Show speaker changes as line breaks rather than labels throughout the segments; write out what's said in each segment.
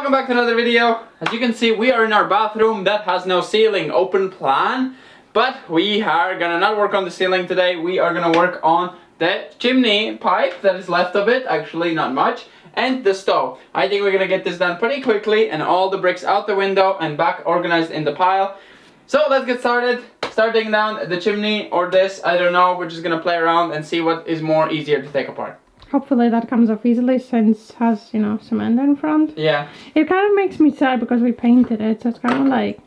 welcome back to another video. As you can see, we are in our bathroom that has no ceiling, open plan. But we are gonna not work on the ceiling today. We are gonna work on the chimney pipe that is left of it, actually not much, and the stove. I think we're gonna get this done pretty quickly and all the bricks out the window and back organized in the pile. So let's get started. Start taking down the chimney or this, I don't know. We're just gonna play around and see what is more easier to take apart.
Hopefully that comes off easily since it has, cement in front.
Yeah.
It kind of makes me sad because we painted it, so it's kind of like,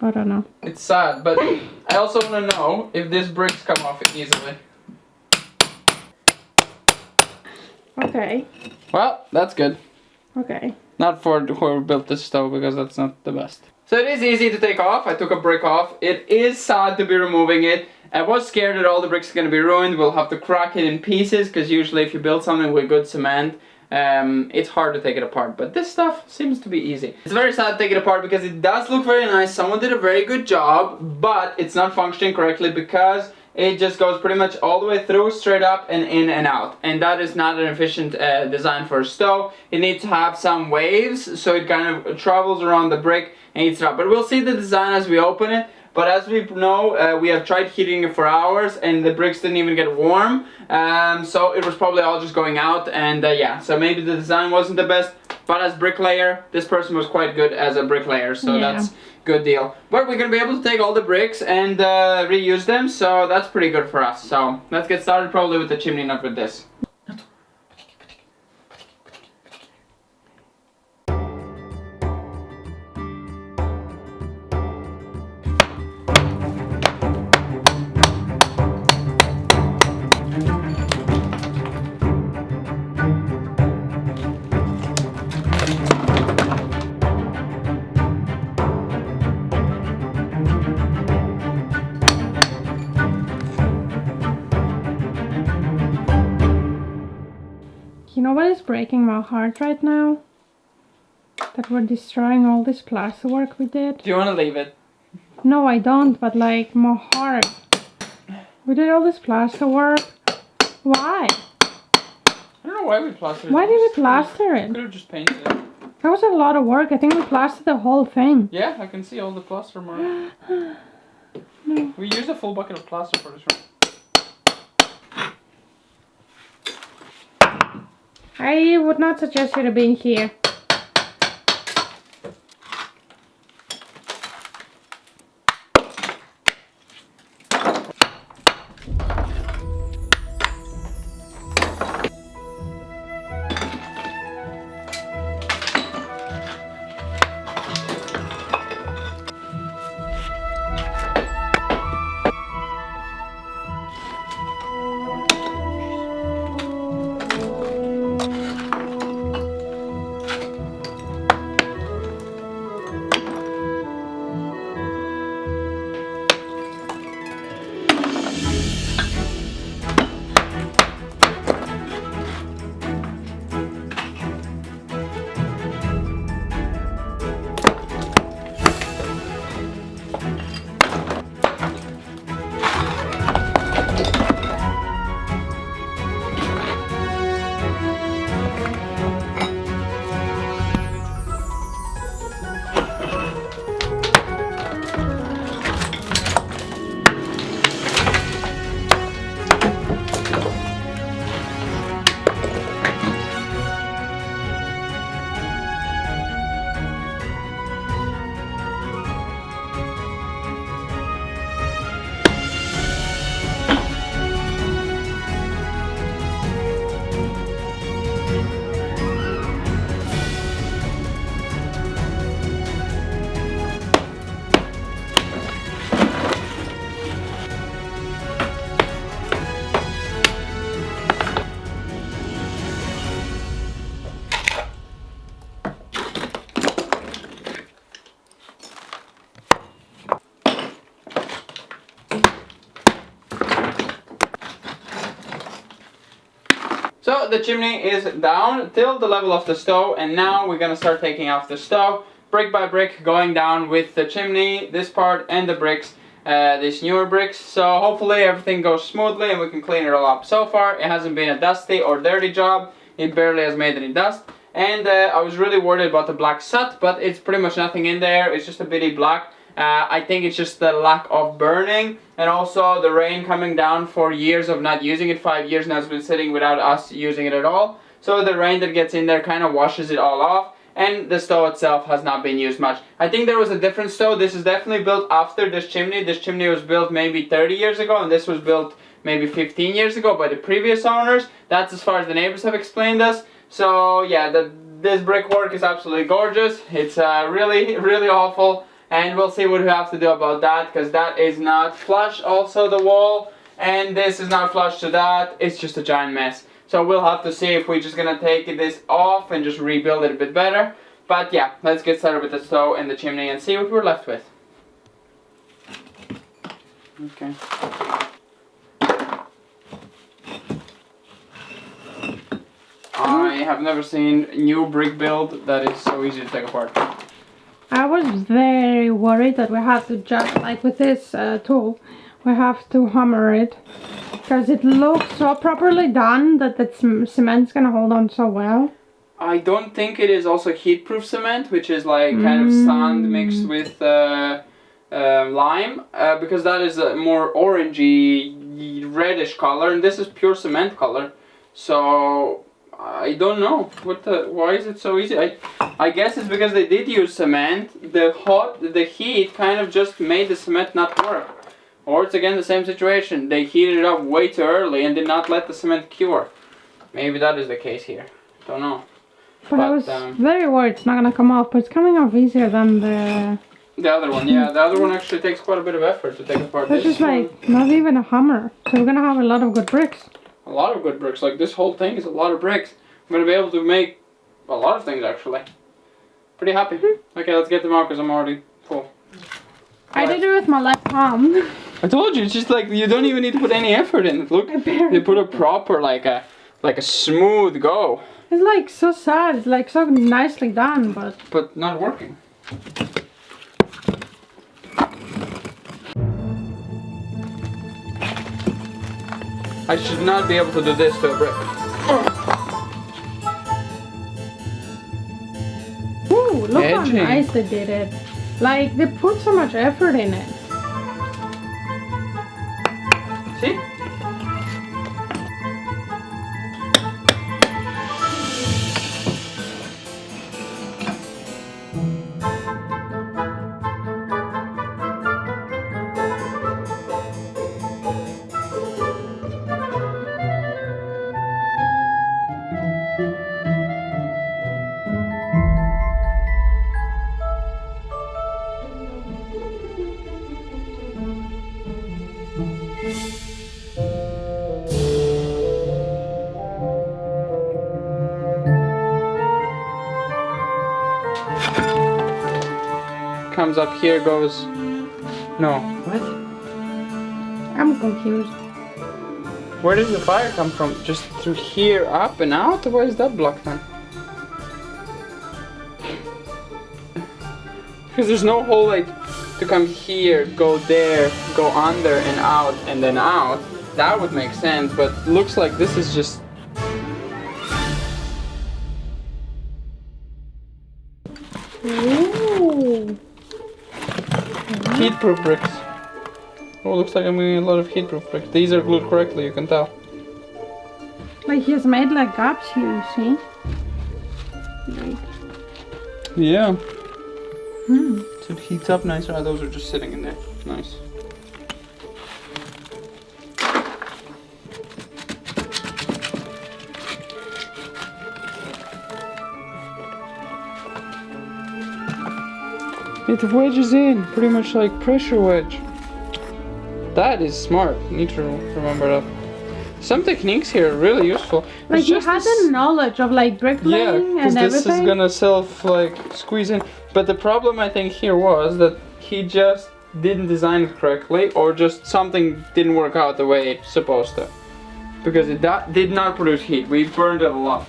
I don't know.
It's sad, but I also want to know if these bricks come off easily.
Okay.
Well, that's good.
Okay.
Not for whoever built this stove, because that's not the best. So it is easy to take off. I took a brick off. It is sad to be removing it. I was scared that all the bricks are going to be ruined. We'll have to crack it in pieces, because usually if you build something with good cement, it's hard to take it apart. But this stuff seems to be easy. It's very sad to take it apart because it does look very nice. Someone did a very good job, but it's not functioning correctly because it just goes pretty much all the way through, straight up and in and out. And that is not an efficient design for a stove. It needs to have some waves, so it kind of travels around the brick and heats it up. But we'll see the design as we open it. But as we know, we have tried heating it for hours and the bricks didn't even get warm. So it was probably all just going out, and yeah, so maybe the design wasn't the best. But as bricklayer, this person was quite good as a bricklayer, so yeah, that's good deal. But we're gonna be able to take all the bricks and reuse them, so that's pretty good for us. So let's get started probably with the chimney, not with this.
You know what is breaking my heart right now? That we're destroying all this plaster work we did.
Do you want to leave it?
No, I don't, but like, my heart. We did all this plaster work. Why?
I don't know why we plastered it.
Why did we plaster it?
Could have just painted it.
That was a lot of work. I think we plastered the whole thing.
Yeah, I can see all the plaster marks.
No.
We used a full bucket of plaster for this room.
I would not suggest you to be here.
So the chimney is down till the level of the stove, and now we're gonna start taking off the stove brick by brick, going down with the chimney, this part, and the bricks, these newer bricks. So hopefully everything goes smoothly and we can clean it all up. So far it hasn't been a dusty or dirty job. It barely has made any dust. And I was really worried about the black soot, but it's pretty much nothing in there. It's just a bitty black. I think it's just the lack of burning, and also the rain coming down for years of not using it. 5 years now it's been sitting without us using it at all. So the rain that gets in there kind of washes it all off, and the stove itself has not been used much. I think there was a different stove. This is definitely built after this chimney. This chimney was built maybe 30 years ago, and this was built maybe 15 years ago by the previous owners. That's as far as the neighbors have explained us. So yeah, this brickwork is absolutely gorgeous. It's really, really awful. And we'll see what we have to do about that, because that is not flush, also the wall, and this is not flush to that. It's just a giant mess. So we'll have to see if we're just gonna take this off and just rebuild it a bit better. But yeah, let's get started with the stove and the chimney and see what we're left with. Okay. I have never seen new brick build that is so easy to take apart.
I was very worried that we have to just, like with this tool, we have to hammer it. Because it looks so properly done that the cement's gonna hold on so well.
I don't think it is also heat-proof cement, which is like kind of sand mixed with lime. Because that is a more orangey, reddish color, and this is pure cement color. So I don't know why is it so easy. I guess it's because they did use cement. The heat kind of just made the cement not work. Or it's again the same situation. They heated it up way too early and did not let the cement cure. Maybe that is the case here. Don't know.
But I was very worried it's not gonna come off, but it's coming off easier than
the other one. Yeah, the other one actually takes quite a bit of effort to take apart.
This is like not even a hammer. So we're gonna have a lot of good bricks.
A lot of good bricks. Like this whole thing is a lot of bricks. I'm gonna be able to make a lot of things actually. Pretty happy. Okay, let's get them out because I'm already full.
I did it with my left palm.
I told you, it's just like you don't even need to put any effort in it. Look, they put a proper like a smooth go.
It's like so sad. It's like so nicely done, but
not working. I should not be able to do this to a brick.
Ooh, look how nice they did it. Like, they put so much effort in it.
See? Comes up here, goes. No. What?
I'm confused.
Where does the fire come from? Just through here, up and out? Where is that block then? Because there's no hole like to come here, go there, go under and out, and then out. That would make sense, but looks like this is just.
Ooh.
Heat-proof bricks. Oh, looks like I'm getting a lot of heat-proof bricks. These are glued correctly, you can tell.
Like he's made like gaps here, you see? Like.
Yeah. So it heats up nicer. Oh, those are just sitting in there. Nice. It wedges in, pretty much like pressure wedge. That is smart. Need to remember that. Some techniques here are really useful.
Like he had the knowledge of like bricklaying and everything.
This is gonna squeeze in. But the problem I think here was that he just didn't design it correctly, or just something didn't work out the way it's supposed to. Because it did not produce heat. We burned it a lot.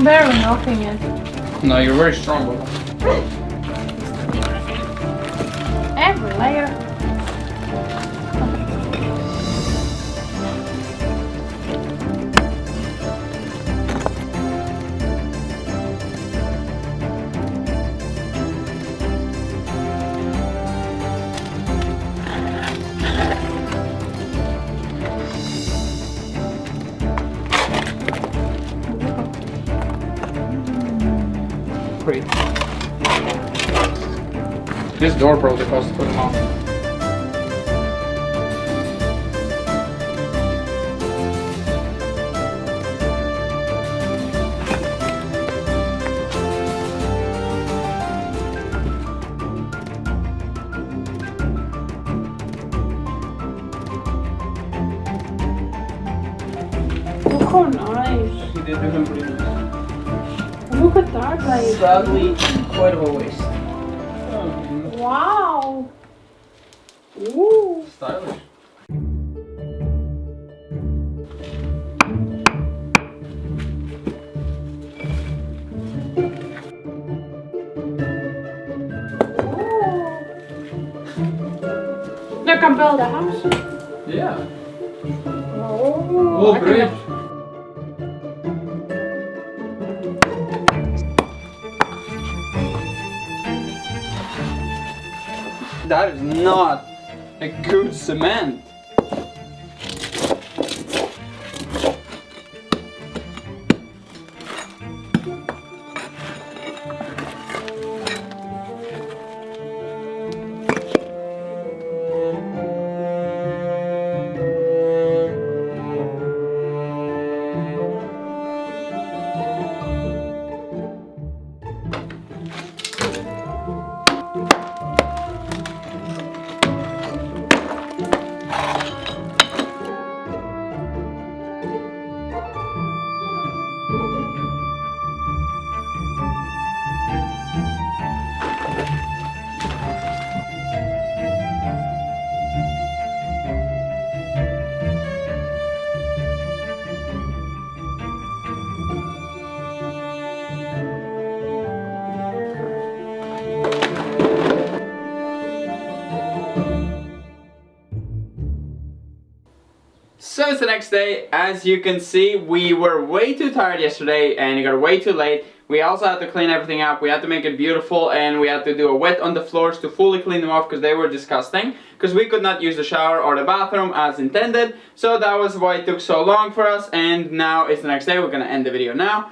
I'm barely knocking it.
No, you're very strong. Bro.
Every layer.
Great. This door probably cost to put them on.
Look how nice.
You did do them pretty nice.
Look at that, like.
Sadly, quite of a waste.
Wow. Ooh.
Stylish.
They can build a house.
Yeah.
Oh,
Oh, great. That is not a good cement. So it's the next day. As you can see, we were way too tired yesterday and it got way too late. We also had to clean everything up. We had to make it beautiful and we had to do a wet on the floors to fully clean them off because they were disgusting. Because we could not use the shower or the bathroom as intended. So that was why it took so long for us, and now it's the next day. We're gonna end the video now.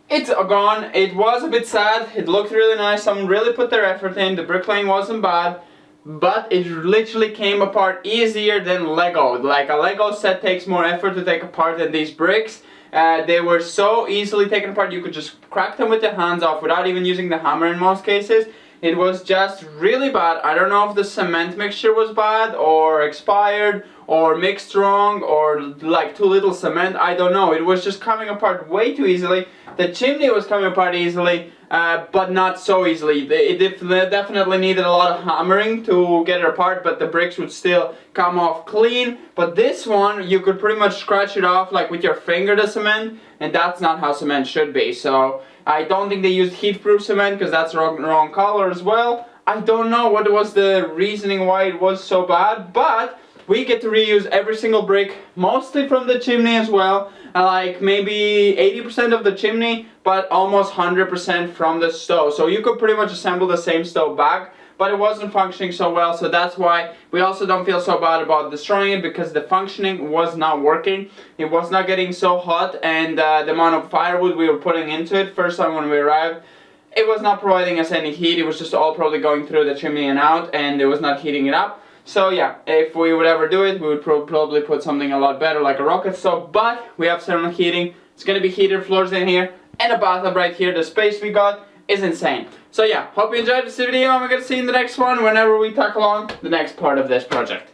It's gone. It was a bit sad. It looked really nice. Someone really put their effort in. The bricklaying wasn't bad. But it literally came apart easier than Lego. Like a Lego set takes more effort to take apart than these bricks. They were so easily taken apart, you could just crack them with your hands off without even using the hammer in most cases. It was just really bad. I don't know if the cement mixture was bad or expired or mixed wrong or like too little cement. I don't know. It was just coming apart way too easily. The chimney was coming apart easily, but not so easily. It definitely needed a lot of hammering to get it apart, but the bricks would still come off clean. But this one, you could pretty much scratch it off like with your finger, the cement, and that's not how cement should be. So I don't think they used heat-proof cement because that's the wrong color as well. I don't know what was the reasoning why it was so bad, but we get to reuse every single brick, mostly from the chimney as well. Like maybe 80% of the chimney, but almost 100% from the stove. So you could pretty much assemble the same stove back, but it wasn't functioning so well. So that's why we also don't feel so bad about destroying it, because the functioning was not working. It was not getting so hot, and the amount of firewood we were putting into it first time when we arrived, it was not providing us any heat. It was just all probably going through the chimney and out, and it was not heating it up. So yeah, if we would ever do it, we would probably put something a lot better like a rocket stove, but we have central heating. It's gonna be heated floors in here and a bathtub right here. The space we got is insane. So yeah, hope you enjoyed this video, and we're gonna see you in the next one whenever we tackle on the next part of this project.